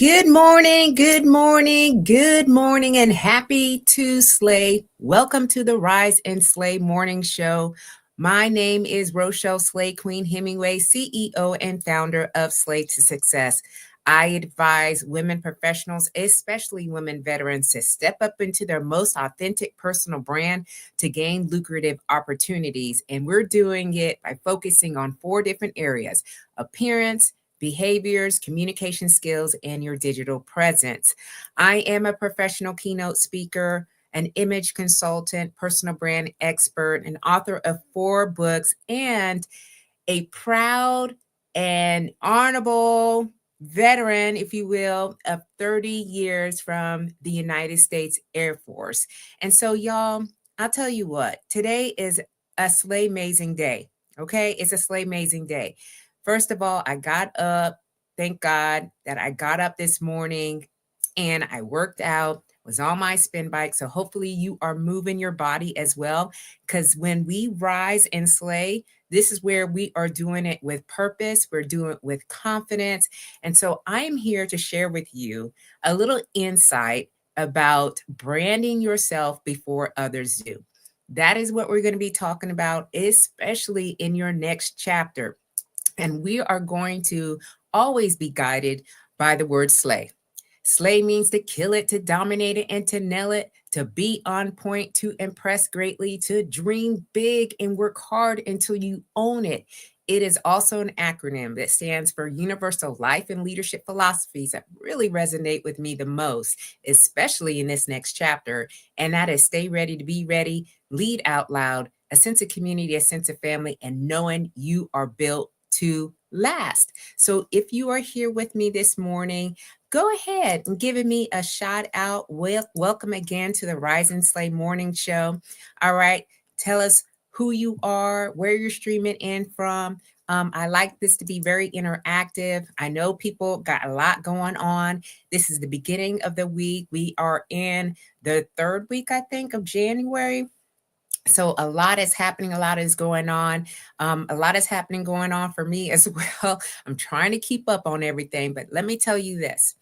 Good morning, good morning, good morning, and happy to slay. Welcome to the Rise and Slay Morning Show. My name is Rochelle Slay Queen Hemingway, CEO and founder of Slay to Success. I advise women professionals, especially women veterans, to step up into their most authentic personal brand to gain lucrative opportunities. And we're doing it by focusing on 4 different areas: appearance, behaviors, communication skills, and your digital presence. I am a professional keynote speaker, an image consultant, personal brand expert, an author of 4 books, and a proud and honorable veteran, if you will, of 30 years from the United States Air Force. And so, y'all, I'll tell you what, today is a slay amazing day. Okay, it's a slay amazing day. First of all, I got up. Thank God that I got up this morning and I worked out, was on my spin bike. So hopefully you are moving your body as well. Because when we rise and slay, this is where we are doing it with purpose. We're doing it with confidence. And so I am here to share with you a little insight about branding yourself before others do. That is what we're going to be talking about, especially in your next chapter. And we are going to always be guided by the word slay. Slay means to kill it, to dominate it, and to nail it, to be on point, to impress greatly, to dream big and work hard until you own it. It is also an acronym that stands for Universal Life and Leadership Philosophies that really resonate with me the most, especially in this next chapter. And that is stay ready to be ready, lead out loud, a sense of community, a sense of family, and knowing you are built to last. So if you are here with me this morning, go ahead and give me a shout out. Welcome again to the Rise and Slay Morning Show. All right. Tell us who you are, where you're streaming in from. I like this to be very interactive. I know people got a lot going on. This is the beginning of the week. We are in the 3rd week, I think, of January. So a lot is happening. A lot is going on. A lot is happening going on for me as well. I'm trying to keep up on everything, but let me tell you this.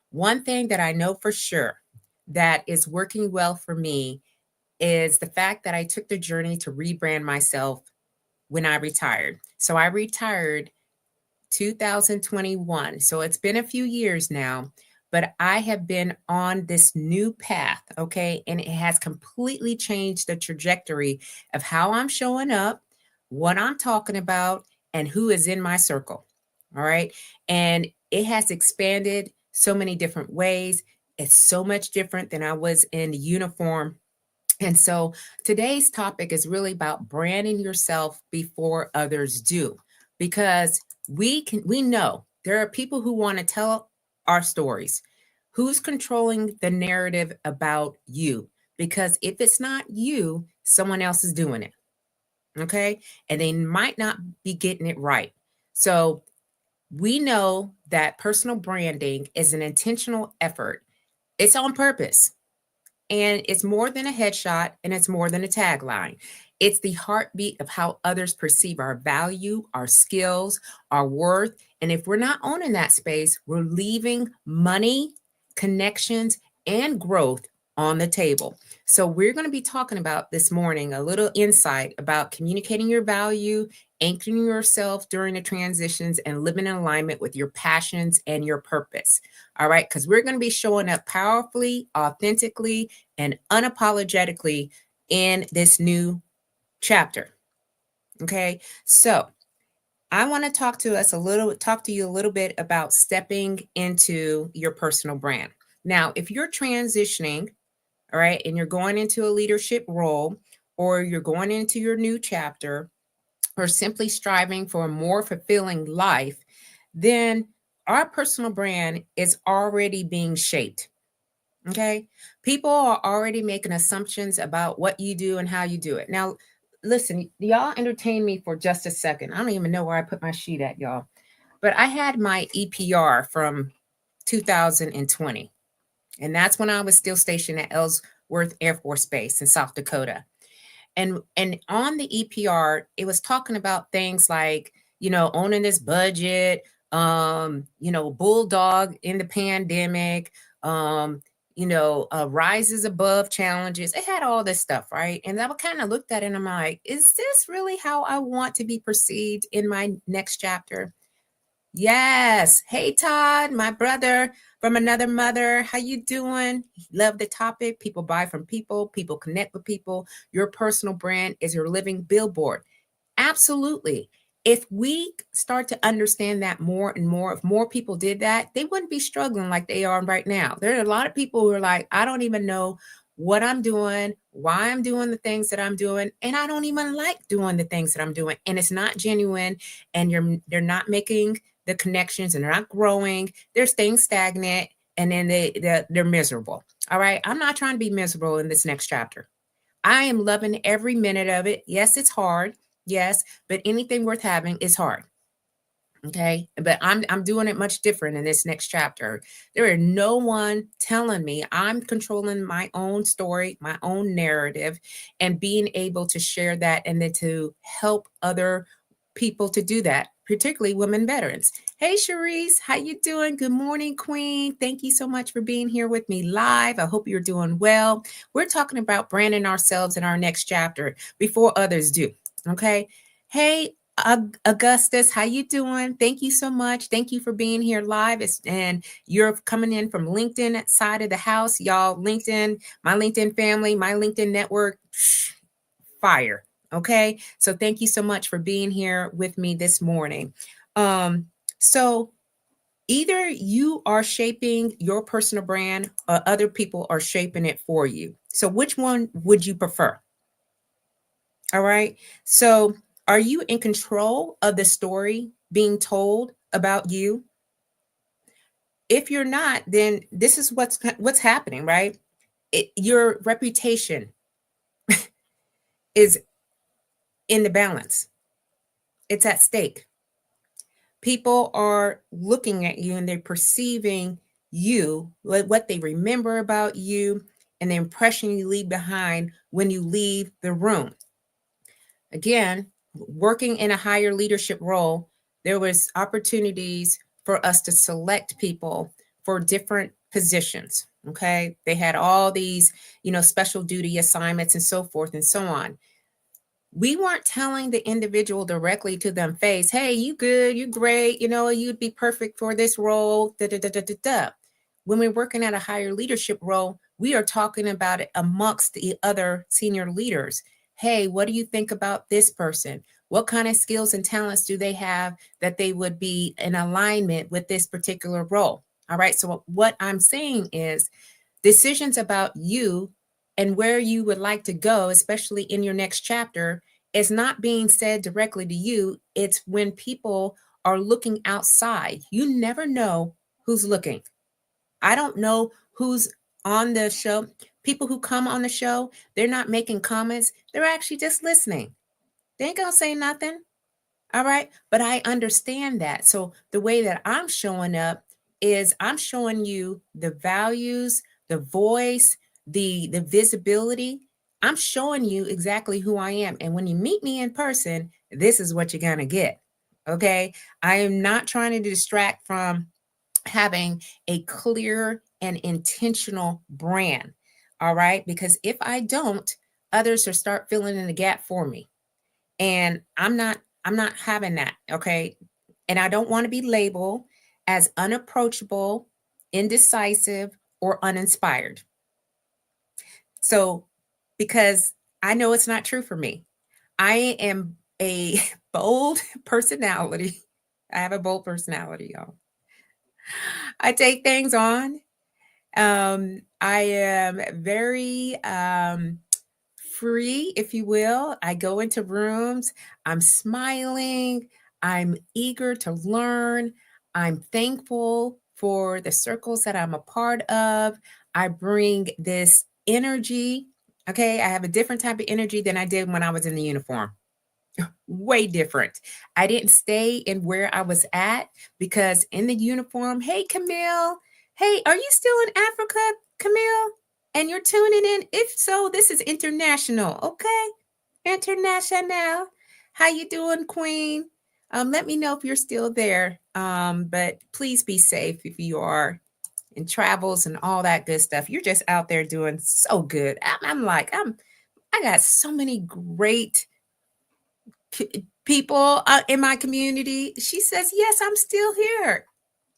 One thing that I know for sure that is working well for me is the fact that I took the journey to rebrand myself when I retired. So I retired 2021. So it's been a few years now, but I have been on this new path, okay? And it has completely changed the trajectory of how I'm showing up, what I'm talking about, and who is in my circle. All right. And it has expanded so many different ways. It's so much different than I was in uniform. And so today's topic is really about branding yourself before others do, because we know there are people who want to tell our stories. Who's controlling the narrative about you? Because if it's not you, someone else is doing it. Okay. And they might not be getting it right. So we know that personal branding is an intentional effort. It's on purpose. And it's more than a headshot and it's more than a tagline. It's the heartbeat of how others perceive our value, our skills, our worth. And if we're not owning that space, we're leaving money, connections, and growth on the table. So we're going to be talking about this morning a little insight about communicating your value, anchoring yourself during the transitions, and living in alignment with your passions and your purpose. All right, because we're going to be showing up powerfully, authentically, and unapologetically in this new chapter. Okay, so I want to talk to you a little bit about stepping into your personal brand. Now, if you're transitioning, all right, and you're going into a leadership role, or you're going into your new chapter, or simply striving for a more fulfilling life, then our personal brand is already being shaped. Okay. People are already making assumptions about what you do and how you do it. Now, listen, y'all entertain me for just a second. I don't even know where I put my sheet at, y'all. But I had my EPR from 2020. And that's when I was still stationed at Ellsworth Air Force Base in South Dakota. And on the EPR, it was talking about things like, owning this budget, bulldog in the pandemic, rises above challenges. It had all this stuff, right? And I kind of looked at it and I'm like, is this really how I want to be perceived in my next chapter? Yes. Hey, Todd, my brother from another mother. How you doing? Love the topic. People buy from people. People connect with people. Your personal brand is your living billboard. Absolutely. If we start to understand that more and more, if more people did that, they wouldn't be struggling like they are right now. There are a lot of people who are like, I don't even know what I'm doing, why I'm doing the things that I'm doing, and I don't even like doing the things that I'm doing. And it's not genuine, and they're not making the connections, and they're not growing. They're staying stagnant, and then they're miserable. All right. I'm not trying to be miserable in this next chapter. I am loving every minute of it. Yes, it's hard. Yes, but anything worth having is hard. Okay, but I'm doing it much different in this next chapter. There are no one telling me. I'm controlling my own story, my own narrative, and being able to share that and then to help other people to do that, particularly women veterans. Hey Cherise, how you doing? Good morning, Queen. Thank you so much for being here with me live. I hope you're doing well. We're talking about branding ourselves in our next chapter before others do. Okay. Hey, Augustus, how you doing? Thank you so much. Thank you for being here live. And you're coming in from LinkedIn side of the house, y'all. LinkedIn, my LinkedIn family, my LinkedIn network, fire. Okay, so thank you so much for being here with me this morning. So either you are shaping your personal brand, or other people are shaping it for you. So which one would you prefer? All right. So, are you in control of the story being told about you? If you're not, then this is what's happening, right? Your reputation is in the balance. It's at stake. People are looking at you and they're perceiving you, what they remember about you, and the impression you leave behind when you leave the room. Again, working in a higher leadership role, there was opportunities for us to select people for different positions. Okay, they had all these, special duty assignments and so forth and so on. We weren't telling the individual directly to them face, hey, you good, you great, you'd be perfect for this role. Da, da, da, da, da, da. When we're working at a higher leadership role, we are talking about it amongst the other senior leaders. Hey, what do you think about this person? What kind of skills and talents do they have that they would be in alignment with this particular role? All right. So, what I'm saying is decisions about you and where you would like to go, especially in your next chapter, is not being said directly to you. It's when people are looking outside. You never know who's looking. I don't know who's on the show. People who come on the show, they're not making comments. They're actually just listening. They ain't gonna say nothing. All right. But I understand that. So the way that I'm showing up is I'm showing you the values, the voice, the visibility. I'm showing you exactly who I am. And when you meet me in person, this is what you're going to get. Okay. I am not trying to distract from having a clear and intentional brand. All right. Because if I don't, others will start filling in the gap for me. And I'm not having that, okay? And I don't want to be labeled as unapproachable, indecisive, or uninspired. So, because I know it's not true for me. I am a bold personality. I have a bold personality, y'all. I take things on. I am very free, if you will. I go into rooms, I'm smiling, I'm eager to learn, I'm thankful for the circles that I'm a part of. I bring this energy. Okay, I have a different type of energy than I did when I was in the uniform. Way different. I didn't stay in where I was at because in the uniform, hey, Camille, hey, are you still in Africa, Camille? And you're tuning in? If so, this is international, okay? International. How you doing, Queen? Let me know if you're still there. But please be safe if you are in travels and all that good stuff. You're just out there doing so good. I got so many great people in my community. She says, yes, I'm still here.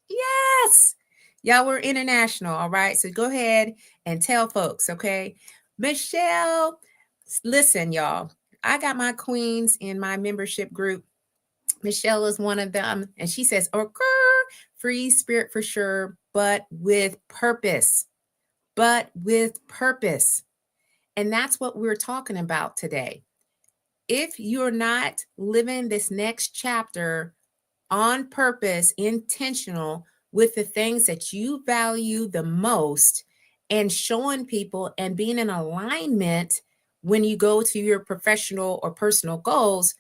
Yes. Y'all, we're international. All right. So go ahead and tell folks. Okay. Michelle, listen, y'all. I got my queens in my membership group. Michelle is one of them. And she says, okay, free spirit for sure, but with purpose. But with purpose. And that's what we're talking about today. If you're not living this next chapter on purpose, intentional with the things that you value the most, and showing people and being in alignment when you go to your professional or personal goals,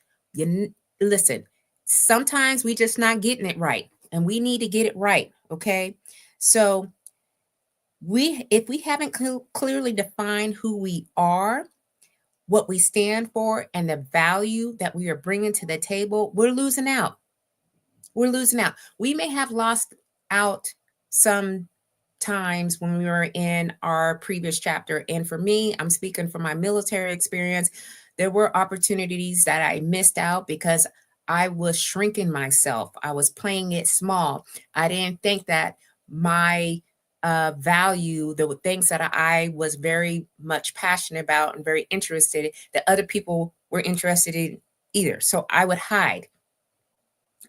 listen, sometimes we just not getting it right, and we need to get it right. Okay. So if we haven't clearly defined who we are, what we stand for, and the value that we are bringing to the table, we're losing out. We're losing out. We may have lost out some times when we were in our previous chapter. And for me, I'm speaking from my military experience. There were opportunities that I missed out because I was shrinking myself. I was playing it small. I didn't think that my value, the things that I was very much passionate about and very interested in, that other people were interested in either. So I would hide.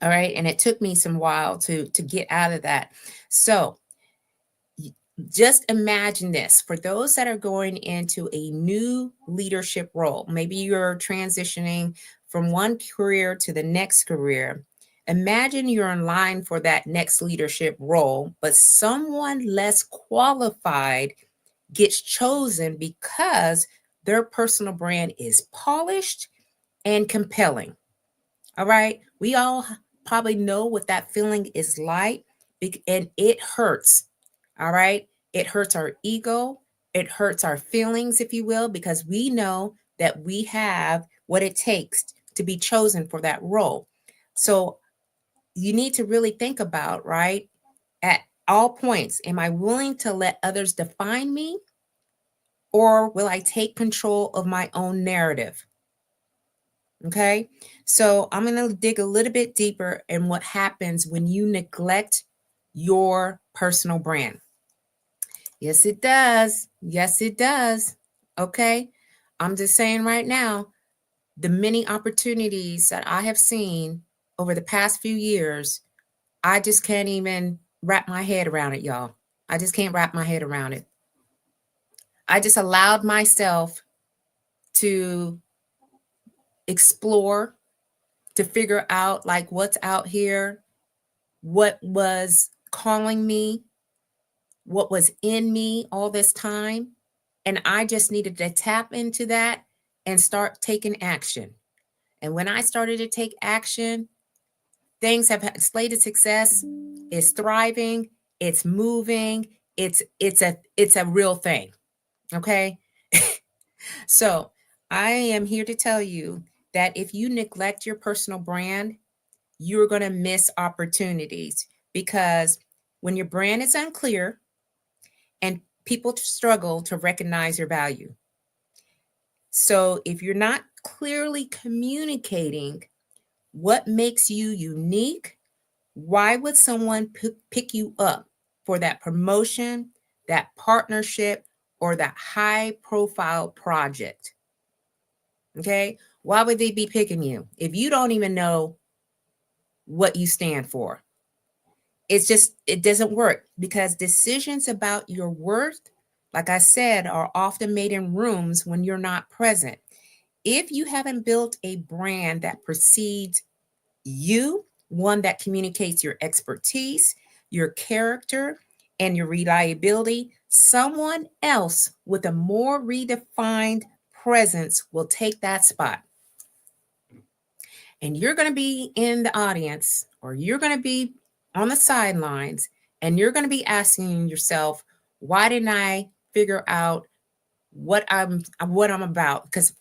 All right. And it took me some while to get out of that. So just imagine this for those that are going into a new leadership role. Maybe you're transitioning from one career to the next career. Imagine you're in line for that next leadership role, but someone less qualified gets chosen because their personal brand is polished and compelling. All right. We all probably know what that feeling is like, and it hurts. All right. It hurts our ego. It hurts our feelings, if you will, because we know that we have what it takes to be chosen for that role. So you need to really think about, right, at all points, am I willing to let others define me, or will I take control of my own narrative? Okay. So I'm going to dig a little bit deeper in what happens when you neglect your personal brand. Yes, it does. Yes, it does. Okay. I'm just saying right now, the many opportunities that I have seen over the past few years, I just can't even wrap my head around it, y'all. I just can't wrap my head around it. I just allowed myself to explore, to figure out like what's out here, what was calling me, what was in me all this time. And I just needed to tap into that and start taking action. And when I started to take action, things have had slated success, it's thriving, it's moving, it's a real thing. Okay. So I am here to tell you that if you neglect your personal brand, you're going to miss opportunities, because when your brand is unclear and people struggle to recognize your value. So if you're not clearly communicating what makes you unique, why would someone pick you up for that promotion, that partnership, or that high profile project? Okay. Why would they be picking you if you don't even know what you stand for? It doesn't work, because decisions about your worth, like I said, are often made in rooms when you're not present. If you haven't built a brand that precedes you, one that communicates your expertise, your character, and your reliability, someone else with a more redefined presence will take that spot. And you're going to be in the audience, or you're going to be on the sidelines, and you're going to be asking yourself, why didn't I figure out what I'm about? Because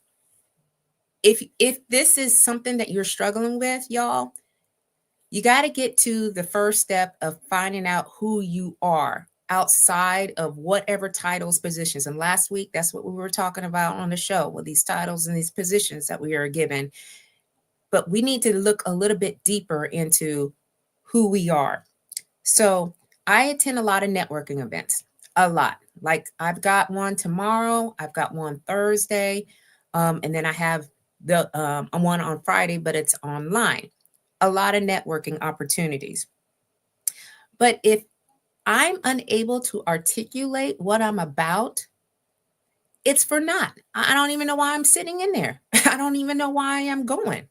if this is something that you're struggling with, y'all, You got to get to the first step of finding out who you are outside of whatever titles, positions. And last week, that's what we were talking about on the show with these titles and these positions that we are given. But we need to look a little bit deeper into who we are. So I attend a lot of networking events, a lot. Like I've got one tomorrow, I've got one Thursday, and then I have the one on Friday, but it's online. A lot of networking opportunities. But if I'm unable to articulate what I'm about, it's for naught. I don't even know why I'm sitting in there. I don't even know why I'm going.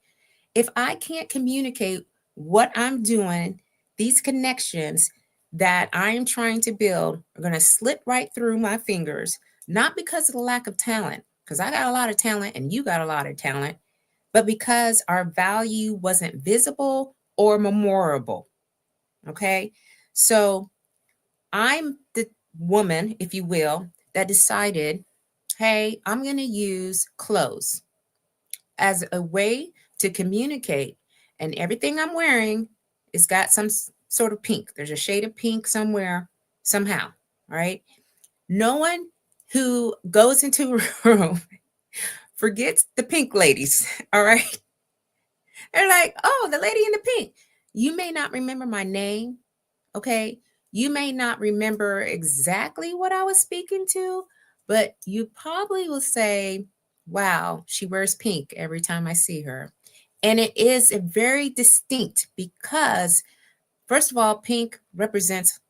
If I can't communicate what I'm doing, these connections that I am trying to build are going to slip right through my fingers, not because of the lack of talent, because I got a lot of talent and you got a lot of talent, but because our value wasn't visible or memorable. Okay. So I'm the woman, if you will, that decided, hey, I'm going to use clothes as a way to communicate. And everything I'm wearing is got some sort of pink. There's a shade of pink somewhere, somehow. All right. No one who goes into a room forgets the pink ladies. All right. They're like, oh, the lady in the pink. You may not remember my name. Okay. You may not remember exactly what I was speaking to, but you probably will say, wow, she wears pink every time I see her. And it is a very distinct because, first of all, pink represents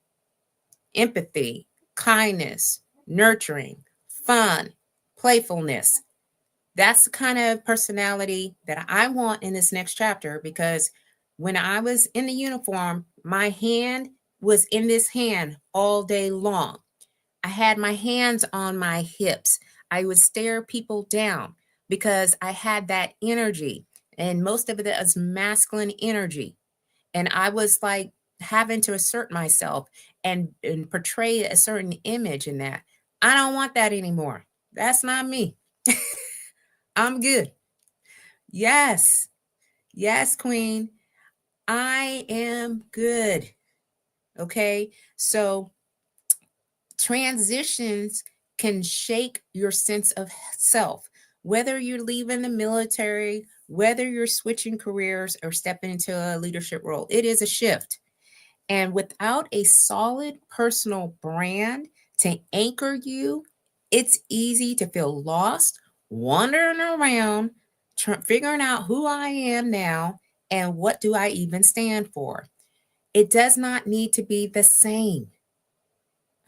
empathy, kindness, nurturing, fun, playfulness. That's the kind of personality that I want in this next chapter because when I was in the uniform, my hand was in this hand all day long. I had my hands on my hips. I would stare people down because I had that energy, and most of it is masculine energy. And I was like having to assert myself and portray a certain image in that. I don't want that anymore. That's not me. I'm good. Yes. Yes, Queen. I am good. Okay. So transitions can shake your sense of self, whether you're leaving the military, whether you're switching careers or stepping into a leadership role. It is a shift. And without a solid personal brand to anchor you, it's easy to feel lost, wandering around, figuring out who I am now and what do I even stand for. It does not need to be the same.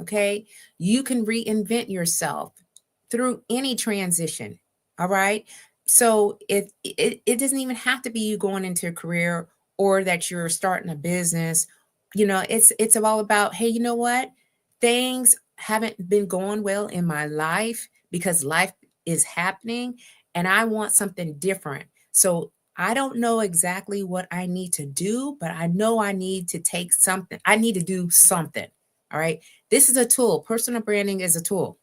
Okay. You can reinvent yourself through any transition. All right. So it doesn't even have to be you going into a career or that you're starting a business. It's all about, hey, you know what? Things haven't been going well in my life because life is happening and I want something different. So I don't know exactly what I need to do, but I know I need to take something. I need to do something. All right. This is a tool. Personal branding is a tool.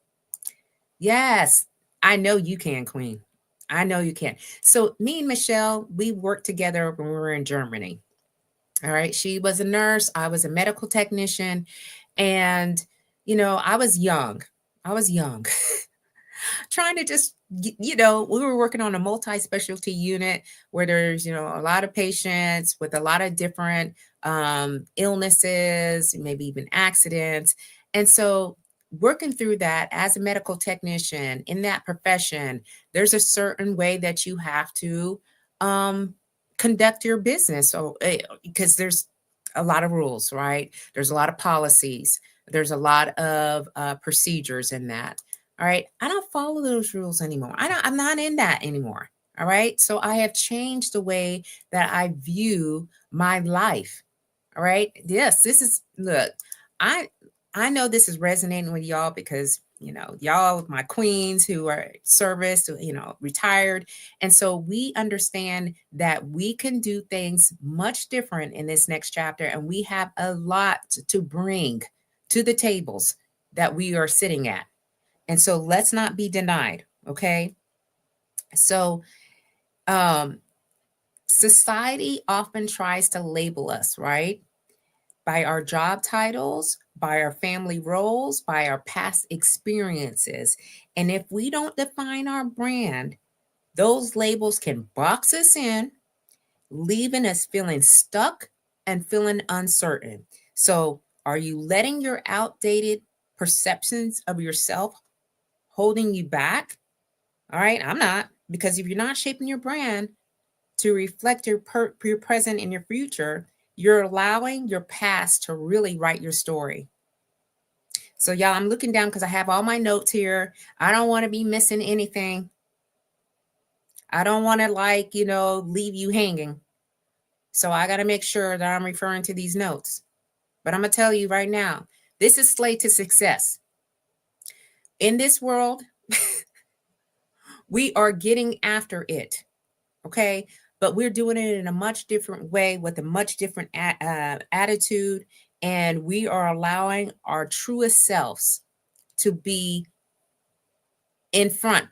Yes, I know you can, Queen. I know you can. So, me and Michelle, we worked together when we were in Germany. All right. She was a nurse, I was a medical technician. And, I was young. I was young. Trying to just, we were working on a multi-specialty unit where there's, a lot of patients with a lot of different illnesses, maybe even accidents. And so working through that as a medical technician in that profession, there's a certain way that you have to um, conduct your business. So, because there's a lot of rules, right? There's a lot of policies. There's a lot of procedures in that. All right. I don't follow those rules anymore. I'm not in that anymore. All right. So I have changed the way that I view my life. All right. Yes, look, I I know this is resonating with y'all because y'all my queens who are service, retired. And so we understand that we can do things much different in this next chapter. And we have a lot to bring to the tables that we are sitting at. And so let's not be denied. Okay. So, um, Society often tries to label us, right? By our job titles, by our family roles, by our past experiences. And if we don't define our brand, those labels can box us in, leaving us feeling stuck and feeling uncertain. So, are you letting your outdated perceptions of yourself holding you back? All right, I'm not. Because if you're not shaping your brand to reflect your present and your future, you're allowing your past to really write your story. So, y'all, I'm looking down because I have all my notes here. I don't want to be missing anything. I don't want to, leave you hanging. So, I got to make sure that I'm referring to these notes. But I'm going to tell you right now, this is Slay to Success. In this world, we are getting after it. Okay. But we're doing it in a much different way with a much different attitude. And we are allowing our truest selves to be in front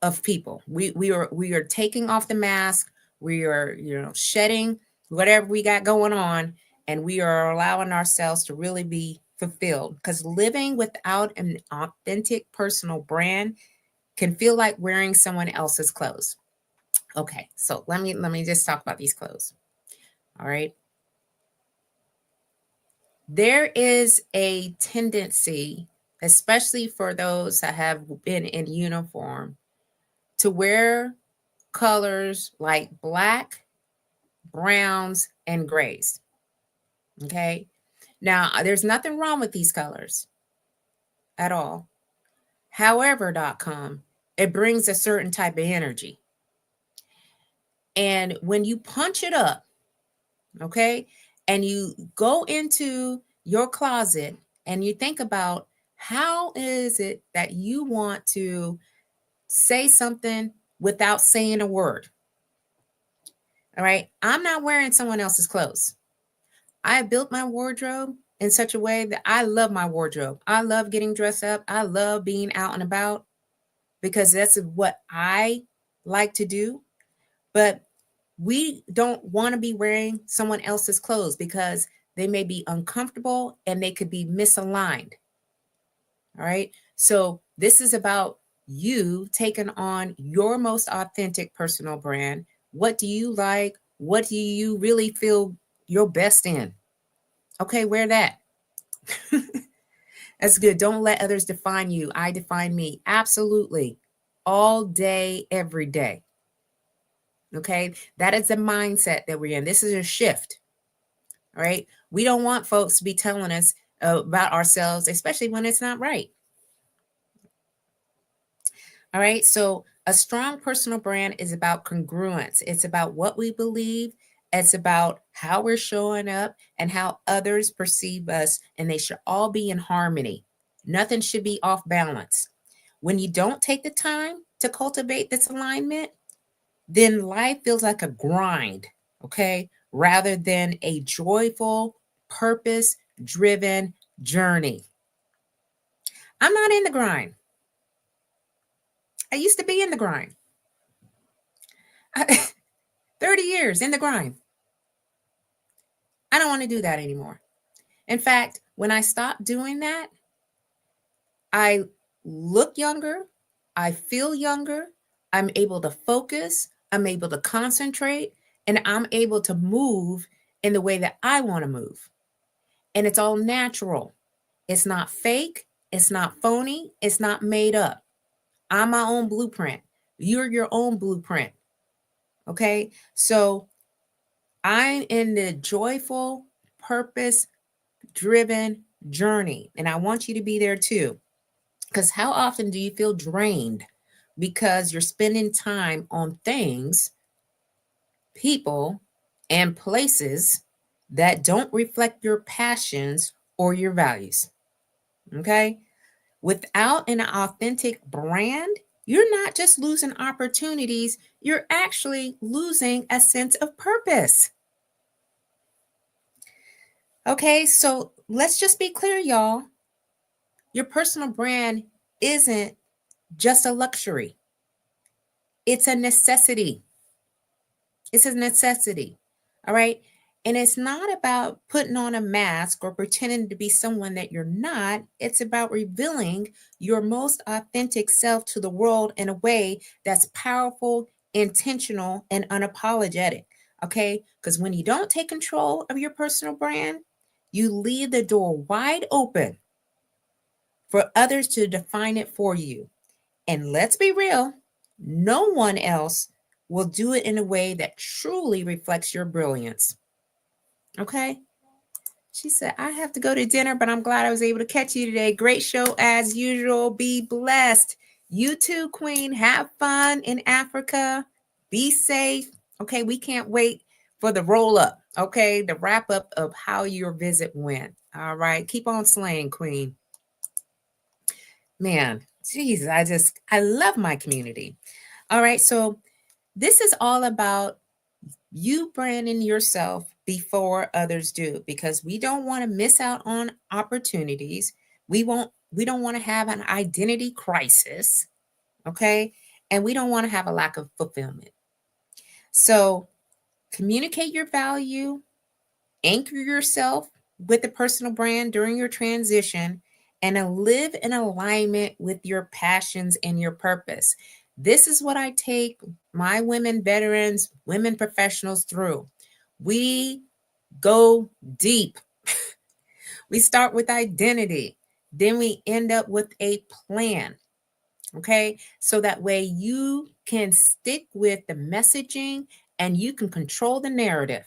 of people. We are taking off the mask. We are, shedding whatever we got going on, and we are allowing ourselves to really be fulfilled. Because living without an authentic personal brand can feel like wearing someone else's clothes. Okay, so let me just talk about these clothes. All right. There is a tendency, especially for those that have been in uniform, to wear colors like black, browns, and grays. Okay. Now, there's nothing wrong with these colors at all. However.com, it brings a certain type of energy. And when you punch it up, okay, and you go into your closet and you think about how is it that you want to say something without saying a word. All right. I'm not wearing someone else's clothes. I have built my wardrobe in such a way that I love my wardrobe. I love getting dressed up. I love being out and about because that's what I like to do. But we don't want to be wearing someone else's clothes because they may be uncomfortable and they could be misaligned. All right. So this is about you taking on your most authentic personal brand. What do you like? What do you really feel your best in? Okay, wear that. That's good. Don't let others define you. I define me. Absolutely. All day, every day. Okay. That is the mindset that we're in. This is a shift. All right. We don't want folks to be telling us about ourselves, especially when it's not right. All right. So a strong personal brand is about congruence. It's about what we believe. It's about how we're showing up and how others perceive us. And they should all be in harmony. Nothing should be off balance. When you don't take the time to cultivate this alignment, then life feels like a grind, okay, rather than a joyful, purpose driven journey. I'm not in the grind. I used to be in the grind. 30 years in the grind. I don't want to do that anymore. In fact, when I stopped doing that, I look younger, I feel younger, I'm able to focus, I'm able to concentrate, and I'm able to move in the way that I want to move. And it's all natural. It's not fake, it's not phony, it's not made up. I'm my own blueprint. You're your own blueprint. Okay? So I'm in the joyful, purpose driven journey. And I want you to be there too. Because how often do you feel drained because you're spending time on things, people, and places that don't reflect your passions or your values? Okay. Without an authentic brand, you're not just losing opportunities, you're actually losing a sense of purpose. Okay, so let's just be clear, y'all. Your personal brand isn't just a luxury, it's a necessity. It's a necessity. All right. And it's not about putting on a mask or pretending to be someone that you're not. It's about revealing your most authentic self to the world in a way that's powerful, intentional, and unapologetic. Okay. Because when you don't take control of your personal brand, you leave the door wide open for others to define it for you. And let's be real, no one else will do it in a way that truly reflects your brilliance. Okay? She said, I have to go to dinner, but I'm glad I was able to catch you today. Great show as usual. Be blessed. You too, Queen. Have fun in Africa. Be safe. Okay, we can't wait for the roll up. Okay, the wrap up of how your visit went. All right, keep on slaying, Queen. Man, Jesus, I love my community. All right, so this is all about you branding yourself before others do, because we don't want to miss out on opportunities. We don't want to have an identity crisis, okay? And we don't want to have a lack of fulfillment. So communicate your value, anchor yourself with a personal brand during your transition, and live in alignment with your passions and your purpose. This is what I take my women veterans, women professionals through. We go deep. We start with identity, then we end up with a plan. Okay, so that way you can stick with the messaging and you can control the narrative.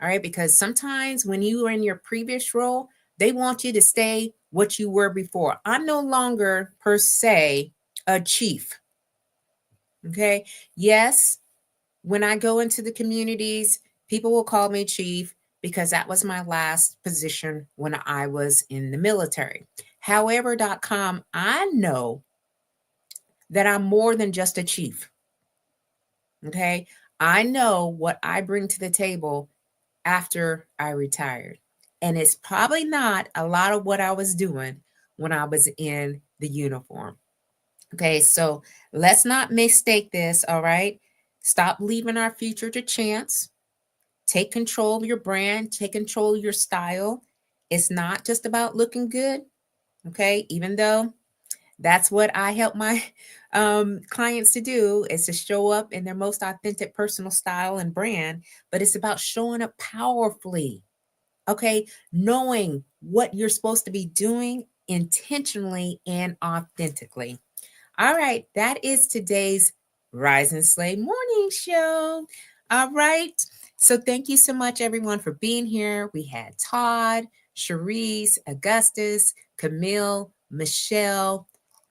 All right, because sometimes when you were in your previous role, they want you to stay what you were before. I'm no longer per se a chief. Okay, yes, when I go into the communities, people will call me chief because that was my last position when I was in the military. However.com, I know that I'm more than just a chief. Okay, I know what I bring to the table after I retired. And it's probably not a lot of what I was doing when I was in the uniform. Okay, so let's not mistake this, all right? Stop leaving our future to chance. Take control of your brand, take control of your style. It's not just about looking good, okay? Even though that's what I help my clients to do, is to show up in their most authentic personal style and brand, but it's about showing up powerfully, okay? Knowing what you're supposed to be doing intentionally and authentically. All right, that is today's Rise and Slay morning show. All right, so thank you so much, everyone, for being here. We had Todd, Cherise, Augustus, Camille, Michelle.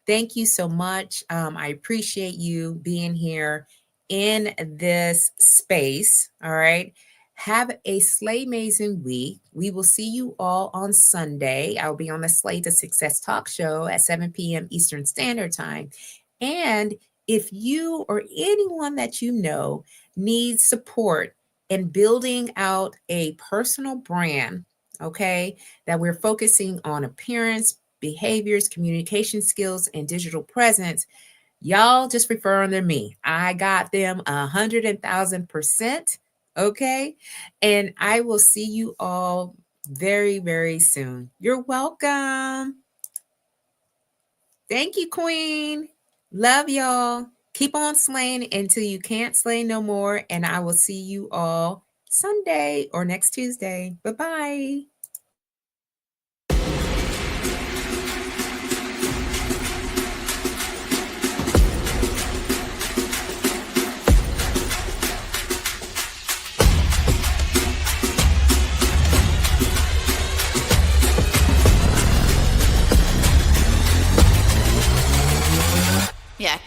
Thank you so much. I appreciate you being here in this space. All right. Have a Slay Amazing week. We will see you all on Sunday. I'll be on the Slay to Success talk show at 7 p.m. Eastern Standard Time. And if you or anyone that you know needs support in building out a personal brand, okay, that we're focusing on appearance, behaviors, communication skills, and digital presence, y'all just refer them to me. I got them 100,000%. Okay. And I will see you all very, very soon. You're welcome. Thank you, Queen. Love y'all. Keep on slaying until you can't slay no more. And I will see you all Sunday or next Tuesday. Bye-bye. Yeah.